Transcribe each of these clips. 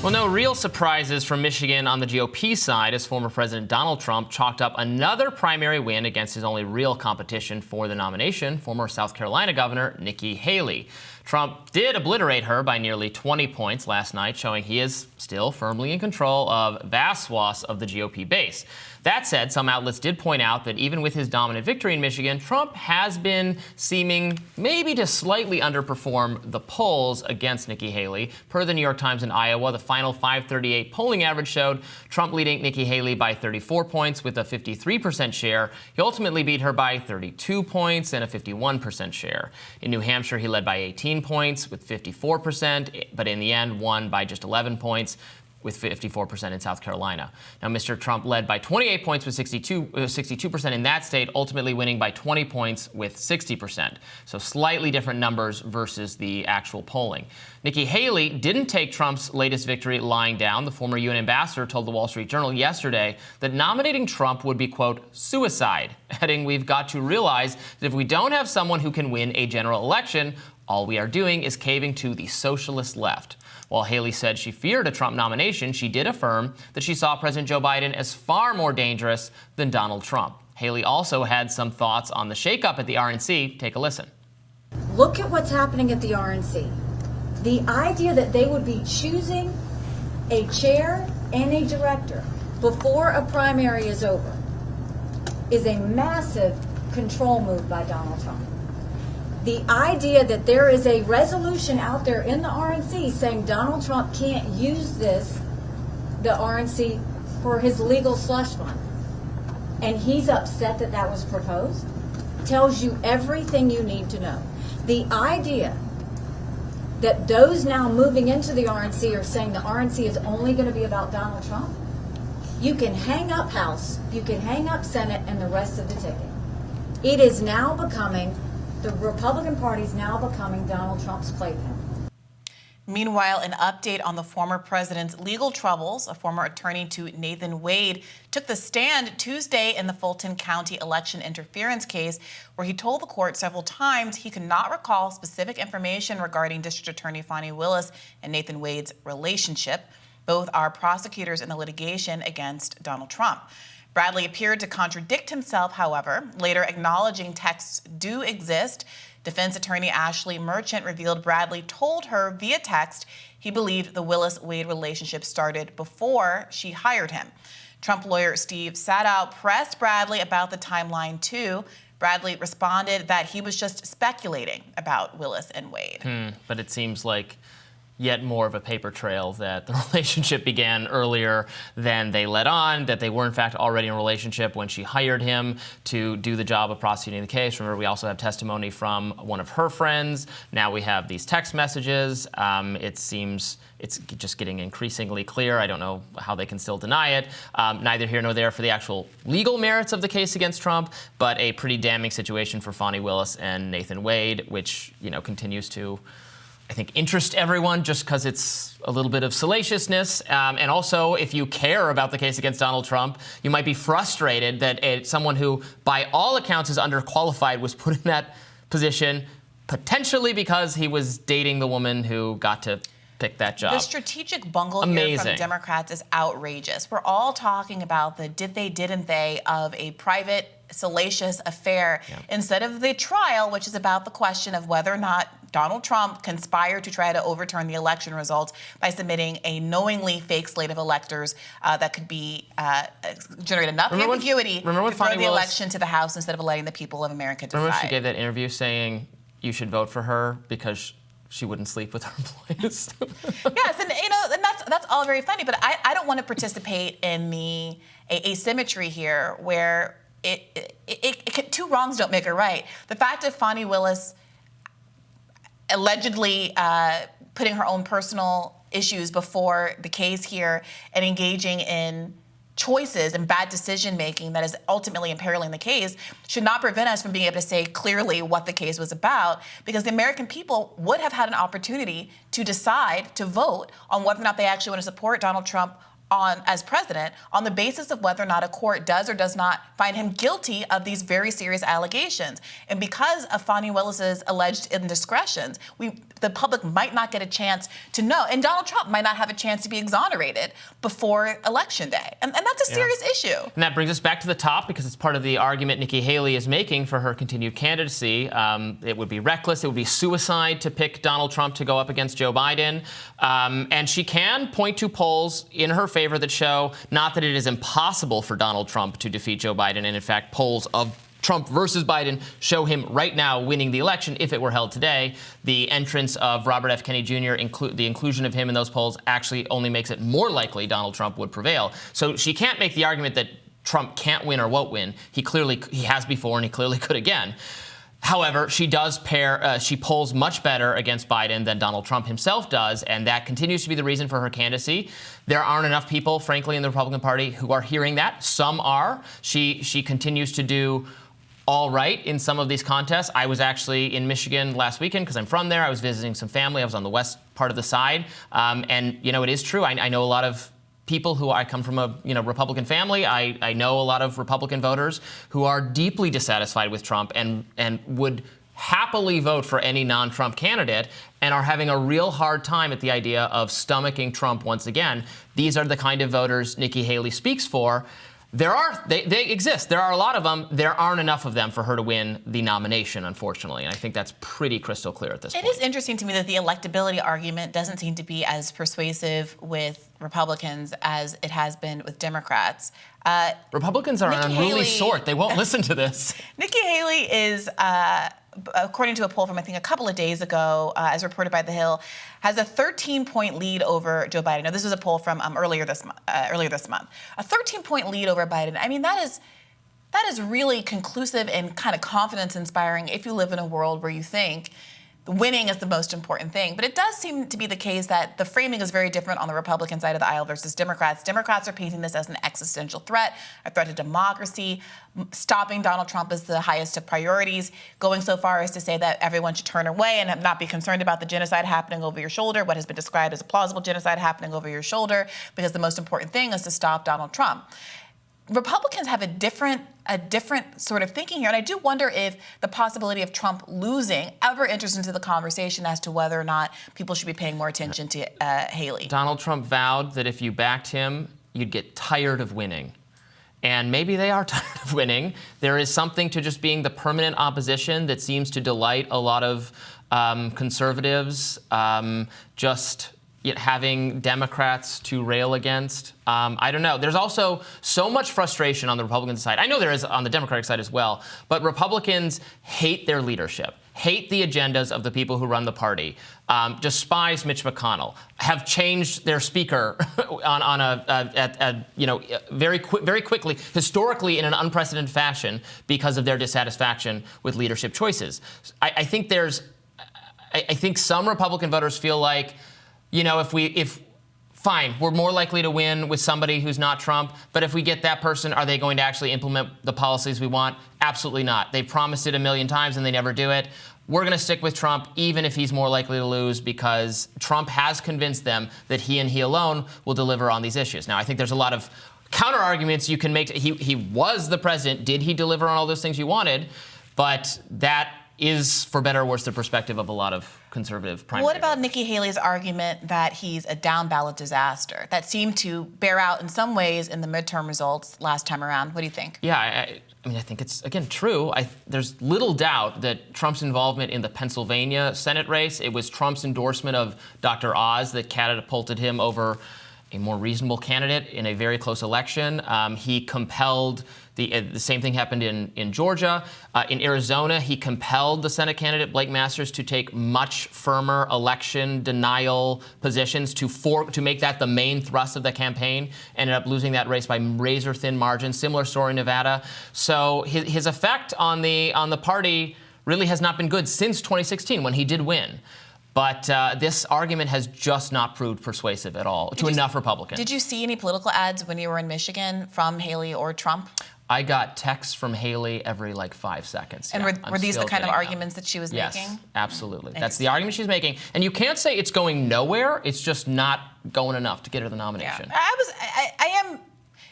Well, no real surprises from Michigan on the GOP side as former President Donald Trump chalked up another primary win against his only real competition for the nomination, former South Carolina Governor Nikki Haley. Trump did obliterate her by nearly 20 points last night, showing he is still firmly in control of vast swaths of the GOP base. That said, some outlets did point out that even with his dominant victory in Michigan, Trump has been seeming maybe to slightly underperform the polls against Nikki Haley. Per the New York Times in Iowa, the final 538 polling average showed Trump leading Nikki Haley by 34 points with a 53% share. He ultimately beat her by 32 points and a 51% share. In New Hampshire, he led by 18 points with 54%, but in the end won by just 11 points with 54% in South Carolina. Now, Mr. Trump led by 28 points with 62% in that state, ultimately winning by 20 points with 60%. So slightly different numbers versus the actual polling. Nikki Haley didn't take Trump's latest victory lying down. The former UN ambassador told the Wall Street Journal yesterday that nominating Trump would be, quote, suicide, adding, "We've got to realize that if we don't have someone who can win a general election, all we are doing is caving to the socialist left." While Haley said she feared a Trump nomination, she did affirm that she saw President Joe Biden as far more dangerous than Donald Trump. Haley also had some thoughts on the shakeup at the RNC. Take a listen. Look at what's happening at the RNC. The idea that they would be choosing a chair and a director before a primary is over is a massive control move by Donald Trump. The idea that there is a resolution out there in the RNC saying Donald Trump can't use the RNC for his legal slush fund, and he's upset that that was proposed, tells you everything you need to know. The idea that those now moving into the RNC are saying the RNC is only going to be about Donald Trump, you can hang up House, you can hang up Senate, and the rest of the ticket. It is now becoming, the Republican Party is now becoming Donald Trump's playpen. Meanwhile, an update on the former president's legal troubles. A former attorney to Nathan Wade took the stand Tuesday in the Fulton County election interference case, where he told the court several times he could not recall specific information regarding District Attorney Fani Willis and Nathan Wade's relationship. Both are prosecutors in the litigation against Donald Trump. Bradley appeared to contradict himself, however, later acknowledging texts do exist. Defense attorney Ashley Merchant revealed Bradley told her via text he believed the Willis-Wade relationship started before she hired him. Trump lawyer Steve Sadow pressed Bradley about the timeline, too. Bradley responded that he was just speculating about Willis and Wade. But it seems like yet more of a paper trail that the relationship began earlier than they let on, that they were in fact already in a relationship when she hired him to do the job of prosecuting the case. Remember, we also have testimony from one of her friends. Now we have these text messages. It seems it's just getting increasingly clear. I don't know how they can still deny it. Neither here nor there for the actual legal merits of the case against Trump, but a pretty damning situation for Fani Willis and Nathan Wade, which, you know, continues to, I think, interest everyone just because it's a little bit of salaciousness. And also, if you care about the case against Donald Trump, you might be frustrated that someone who, by all accounts, is underqualified was put in that position, potentially because he was dating the woman who got to pick that job. The strategic bungle here from Democrats is outrageous. We're all talking about the did they, didn't they of a private, salacious affair instead of the trial, which is about the question of whether or not Donald Trump conspired to try to overturn the election results by submitting a knowingly fake slate of electors that could be generate enough ambiguity to throw the election to the House instead of letting the people of America decide. Remember she gave that interview saying you should vote for her because she wouldn't sleep with her employees. Yes, and you know, and that's all very funny, but I don't want to participate in the asymmetry here where two wrongs don't make a right. The fact that Fani Willis allegedly putting her own personal issues before the case here and engaging in choices and bad decision-making that is ultimately imperiling the case should not prevent us from being able to say clearly what the case was about, because the American people would have had an opportunity to decide, to vote on whether or not they actually want to support Donald Trump as president on the basis of whether or not a court does or does not find him guilty of these very serious allegations. And because of Fani Willis's alleged indiscretions, the public might not get a chance to know, and Donald Trump might not have a chance to be exonerated before Election Day. And that's a serious issue. And that brings us back to the top, because it's part of the argument Nikki Haley is making for her continued candidacy. It would be reckless, it would be suicide to pick Donald Trump to go up against Joe Biden. And she can point to polls in her favor that show not that it is impossible for Donald Trump to defeat Joe Biden, and in fact, polls of Trump versus Biden show him right now winning the election if it were held today. The entrance of Robert F. Kennedy Jr., the inclusion of him in those polls, actually only makes it more likely Donald Trump would prevail. So she can't make the argument that Trump can't win or won't win. He has before, and he clearly could again. However, she polls much better against Biden than Donald Trump himself does, and that continues to be the reason for her candidacy. There aren't enough people, frankly, in the Republican Party who are hearing that. Some are. She continues to do all right in some of these contests. I was actually in Michigan last weekend because I'm from there. I was visiting some family. I was on the west part of the side. And, it is true. I know a lot of people who I come from a Republican family. I know a lot of Republican voters who are deeply dissatisfied with Trump and would happily vote for any non-Trump candidate and are having a real hard time at the idea of stomaching Trump once again. These are the kind of voters Nikki Haley speaks for. They exist. There are a lot of them. There aren't enough of them for her to win the nomination, unfortunately. And I think that's pretty crystal clear at this point. It is interesting to me that the electability argument doesn't seem to be as persuasive with Republicans as it has been with Democrats. Republicans are an unruly sort. They won't listen to this. Nikki Haley is, according to a poll from I think a couple of days ago, as reported by The Hill, has a 13-point lead over Joe Biden. Now, this was a poll from earlier this month. A 13-point lead over Biden. I mean, that is really conclusive and kind of confidence-inspiring if you live in a world where you think winning is the most important thing. But it does seem to be the case that the framing is very different on the Republican side of the aisle versus Democrats. Democrats are painting this as an existential threat, a threat to democracy. Stopping Donald Trump is the highest of priorities, going so far as to say that everyone should turn away and not be concerned about the genocide happening over your shoulder, what has been described as a plausible genocide happening over your shoulder, because the most important thing is to stop Donald Trump. Republicans have a different sort of thinking here, and I do wonder if the possibility of Trump losing ever enters into the conversation as to whether or not people should be paying more attention to Haley. Donald Trump vowed that if you backed him, you'd get tired of winning. And maybe they are tired of winning. There is something to just being the permanent opposition that seems to delight a lot of conservatives, having Democrats to rail against. I don't know. There's also so much frustration on the Republican side. I know there is on the Democratic side as well, but Republicans hate their leadership, hate the agendas of the people who run the party, despise Mitch McConnell, have changed their speaker very quickly, historically in an unprecedented fashion because of their dissatisfaction with leadership choices. I think some Republican voters feel like, fine, we're more likely to win with somebody who's not Trump, but if we get that person, are they going to actually implement the policies we want? Absolutely not. They promised it a million times and they never do it. We're going to stick with Trump even if he's more likely to lose because Trump has convinced them that he and he alone will deliver on these issues. Now, I think there's a lot of counter arguments you can make. He was the president. Did he deliver on all those things you wanted? But that is, for better or worse, the perspective of a lot of conservative primary What about voters. Nikki Haley's argument that he's a down-ballot disaster? That seemed to bear out in some ways in the midterm results last time around. What do you think? Yeah, I think it's, again, true. There's little doubt that Trump's involvement in the Pennsylvania Senate race, it was Trump's endorsement of Dr. Oz that catapulted him over a more reasonable candidate in a very close election. He compelled the same thing happened in Georgia. In Arizona, he compelled the Senate candidate, Blake Masters, to take much firmer election denial positions to make that the main thrust of the campaign. Ended up losing that race by razor-thin margins. Similar story in Nevada. So his effect on the party really has not been good since 2016 when he did win. But this argument has just not proved persuasive at all to enough Republicans. Did you see any political ads when you were in Michigan from Haley or Trump? I got texts from Haley every 5 seconds. And were these the kind of arguments that she was making? Yes, absolutely. That's the argument she's making. And you can't say it's going nowhere. It's just not going enough to get her the nomination. Yeah. I am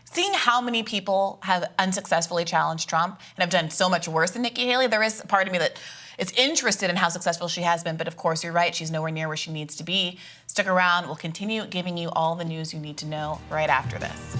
seeing how many people have unsuccessfully challenged Trump and have done so much worse than Nikki Haley. There is a part of me that is interested in how successful she has been. But of course, you're right. She's nowhere near where she needs to be. Stick around. We'll continue giving you all the news you need to know right after this.